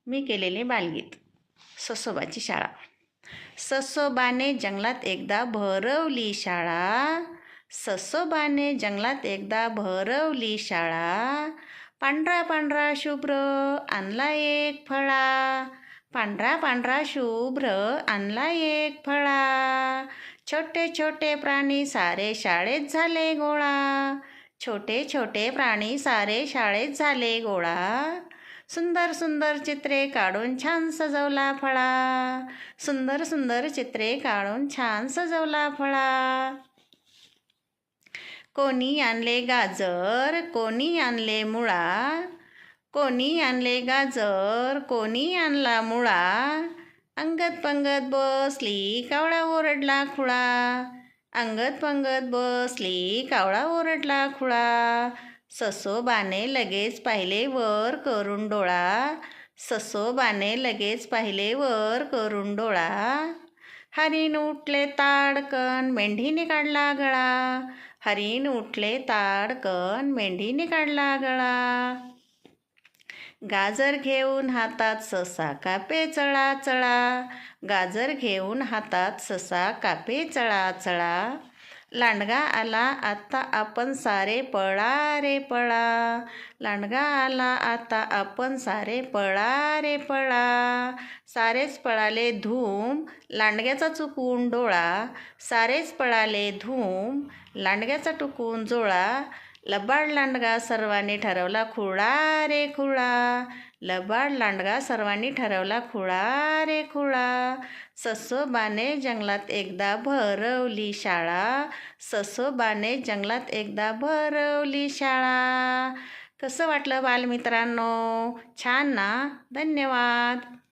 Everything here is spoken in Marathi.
मी केलेले बालगीत. ससोबाची शाळा. ससोबाने जंगलात एकदा भरवली शाळा. ससोबाने जंगलात एकदा भरवली शाळा. पांढरा पांढरा शुभ्र आणला एक फळा. पांढरा पांढरा शुभ्र आणला एक फळा. छोटे छोटे प्राणी सारे शाळेत झाले गोळा. छोटे छोटे प्राणी सारे शाळेत झाले गोळा. सुंदर सुंदर चित्रे काढून छान सजवला फळा. सुंदर सुंदर चित्रे काढून छान सजवला फळा. कोणी आणले गाजर, कोणी आणले मुळा. कोणी आणले गाजर, कोणी आणला मुळा. अंगत पंगत बसली, कावळा ओरडला खुळा. अंगत पंगत बसली, कावळा ओरडला खुळा. ससोबाने लगेच पाहिले वर करून डोळा. ससोबाने लगेच पाहिले वर करून डोळा. हरीण उठले ताडकन, मेंढीने काढला गळा. हरीण उठले ताडकन, मेंढीने काढला गळा. गाजर घेऊन हातात ससा कापे चळा चळा. गाजर घेऊन हातात ससा कापे चळा चळा. लांडगा आला आता आपण सारे पळा रे पळा. लांडगा आला आता आपण सारे पळा रे पळा. सारेच पळाले धूम, लांडग्याचा चुकून डोळा. सारेच पळाले धूम, लांडग्याचा टुकून जोळा. लबाड लांडगा सर्वांनी ठरवला खुळा रे खुळा. लबाड लांडगा सर्वांनी ठरवला खुळा रे खुळा. ससोबाने जंगलात एकदा भरवली शाळा. ससोबाने जंगलात एकदा भरवली शाळा. कसं वाटलं बालमित्रांनो? छान ना? धन्यवाद.